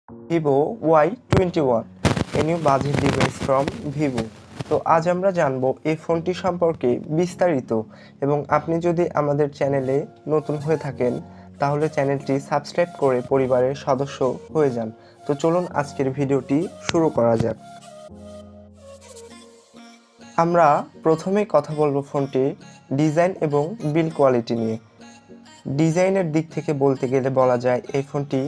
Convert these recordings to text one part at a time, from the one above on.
Vivo Y21, a new budget device from Vivo। তো আজ আমরা জানবো এই ফোনটি সম্পর্কে বিস্তারিত এবং আপনি যদি আমাদের চ্যানেলে নতুন হয়ে থাকেন তাহলে চ্যানেলটি সাবস্ক্রাইব করে পরিবারের সদস্য হয়ে যান। তো চলুন আজকের ভিডিওটি শুরু করা যাক। আমরা প্রথমেই কথা বলবো ফোনটির ডিজাইন এবং বিল্ড কোয়ালিটি নিয়ে। ডিজাইনের দিক থেকে বলতে গেলে বলা যায় এই ফোনটি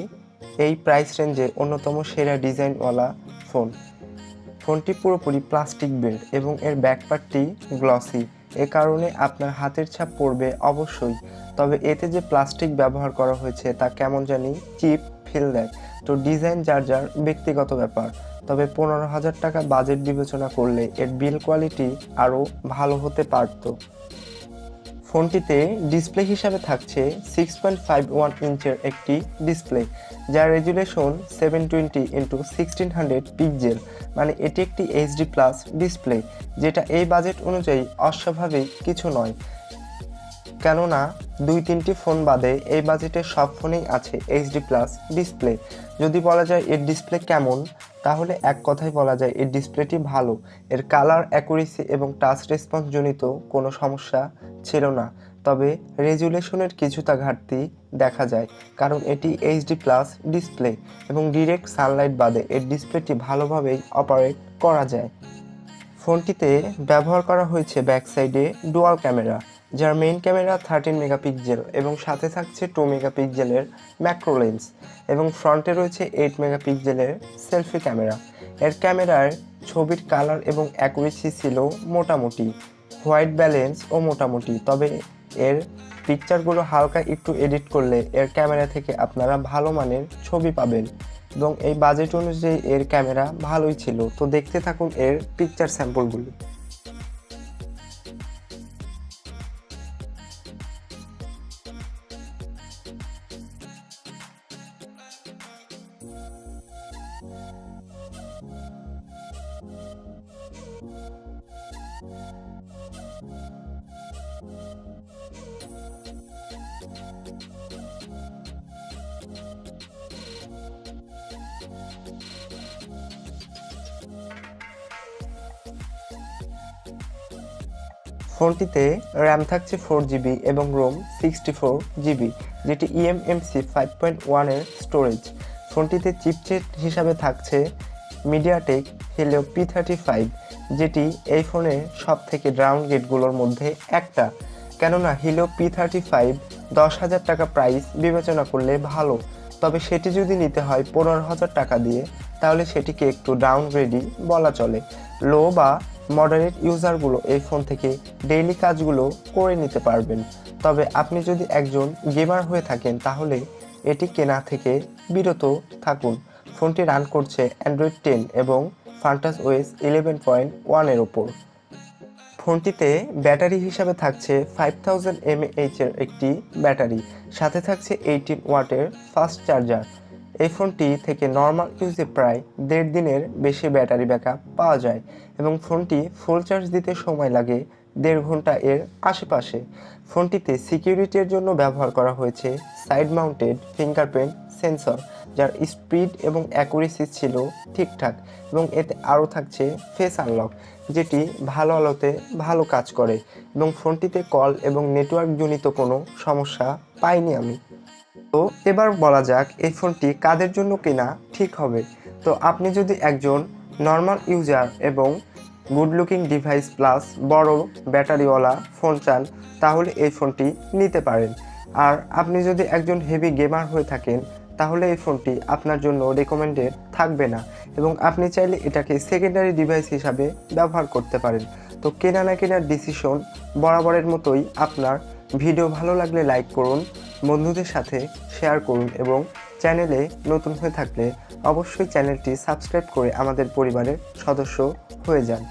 এই প্রাইস রেঞ্জে অন্যতম সেরা ডিজাইনওয়ালা ফোন। ফোনটি পুরোপুরি প্লাস্টিক বিল্ড এবং এর ব্যাকপার্টটি গ্লসি, এ কারণে আপনার হাতের ছাপ পড়বে অবশ্যই। তবে এতে যে প্লাস্টিক ব্যবহার করা হয়েছে তা কেমন জানি চিপ ফিল দেয়। তো ডিজাইন যার যার ব্যক্তিগত ব্যাপার, তবে 15,000 টাকা বাজেট বিবেচনা করলে এর বিল্ড কোয়ালিটি আরও ভালো হতে পারত। ফোনটিতে ডিসপ্লে হিসাবে থাকছে 6.51 ইঞ্চের একটি ডিসপ্লে, যার রেজুলেশন 720x1600 পিক্সেল, মানে এটি একটি এইচডি প্লাস ডিসপ্লে, যেটা এই বাজেট অনুযায়ী অস্বাভাবিক কিছু নয়। কেননা 2-3টি ফোন বাদে এই বাজেটের সব ফোনেই আছে এইচডি প্লাস ডিসপ্লে। যদি বলা যায় এর ডিসপ্লে কেমন, তাহলে এক কথায় বলা যায় এর ডিসপ্লেটি ভালো। এর কালার অ্যাকুরেসি এবং টাচ রেসপন্স জনিত কোনো সমস্যা ছিল না, তবে রেজুলেশনের কিছুটা ঘাটতি দেখা যায়, কারণ এটি এইচডি প্লাস ডিসপ্লে এবং ডিরেক্ট সানলাইট বাদে এর ডিসপ্লেটি ভালোভাবেই অপারেট করা যায়। ফোনটিতে ব্যবহার করা হয়েছে ব্যাক সাইডে ডুয়াল ক্যামেরা, যার মেইন ক্যামেরা 13 মেগাপিক্সেল এবং সাথে থাকছে 2 মেগাপিক্সেলের ম্যাক্রো লেন্স, এবং ফ্রন্টে রয়েছে 8 মেগাপিক্সেলের সেলফি ক্যামেরা। এর ক্যামেরার ছবির কালার এবং অ্যাকুরেসি ছিল মোটামুটি, হোয়াইট ব্যালেন্স ও মোটামুটি, তবে এর পিকচারগুলো হালকা একটু এডিট করলে এর ক্যামেরা থেকে আপনারা ভালো মানের ছবি পাবেন, এবং এই বাজেট অনুযায়ী এর ক্যামেরা ভালোই ছিল। তো দেখতে থাকুন এর পিকচার স্যাম্পলগুলি। ফোনটিতে র্যাম থাকছে 4GB এবং রোম 64GB, যেটি eMMC 5.1 এর স্টোরেজ। ফোনটিতে চিপসেট হিসাবে থাকছে মিডিয়াটেক হেলিও P35, যেটি এই ফোনের সব থেকে ডাউনগ্রেডগুলোর মধ্যে একটা। কেননা হেলিও P35 10,000 টাকা প্রাইস বিবেচনা করলে ভালো, তবে সেটি যদি নিতে হয় 15,000 টাকা দিয়ে, তাহলে সেটিকে একটু ডাউনগ্রেডই বলা চলে। লো বা মডারেট ইউজারগুলো এই ফোন থেকে ডেইলি কাজগুলো করে নিতে পারবেন। তবে আপনি যদি একজন গেমার হয়ে থাকেন তাহলে এটি কেনা থেকে বিরত থাকুন। ফোনটি রান করছে অ্যান্ড্রয়েড 10 এবং ফান্টাস ওএস 11.1 এর ওপর। ফোনটিতে ব্যাটারি হিসাবে থাকছে 5000 mAh এর একটি ব্যাটারি, সাথে থাকছে 18 ওয়াটের ফাস্ট চার্জার। এই ফোনটি থেকে নর্মাল ইউজে প্রায় 1.5 দিনের বেশি ব্যাটারি ব্যাকআপ পাওয়া যায় এবং ফোনটি ফুল চার্জ দিতে সময় লাগে 1.5 ঘন্টা এর আশেপাশে। ফোনটিতে সিকিউরিটির জন্য ব্যবহার করা হয়েছে সাইড মাউন্টেড ফিঙ্গারপ্রিন্ট সেন্সর, যার স্পিড এবং অ্যাকুরেসি ছিল ঠিকঠাক, এবং এতে আরও থাকছে ফেস আনলক, যেটি ভালো আলোতে ভালো কাজ করে, এবং ফোনটিতে কল এবং নেটওয়ার্ক জনিত কোনো সমস্যা পাইনি আমি। তো এবার বলা যাক এই ফোনটি কাদের জন্য কেনা ঠিক হবে। তো আপনি যদি একজন নর্মাল ইউজার এবং গুড লুকিং ডিভাইস প্লাস বড় ব্যাটারিওয়ালা ফোন চান তাহলে এই ফোনটি নিতে পারেন। আর আপনি যদি একজন হেভি গেমার হয়ে থাকেন তাহলে এই ফোনটি আপনার জন্য রেকমেন্ডেড থাকবে না, এবং আপনি চাইলে এটাকে সেকেন্ডারি ডিভাইস হিসাবে ব্যবহার করতে পারেন। তো কেনা না কেনার ডিসিশন বরাবরের মতোই আপনার। ভিডিও ভালো লাগলে লাইক করুন, বন্ধুদের সাথে শেয়ার করুন, এবং চ্যানেলে নতুন হয়ে থাকলে অবশ্যই চ্যানেলটি সাবস্ক্রাইব করে আমাদের পরিবারের সদস্য হয়ে যান।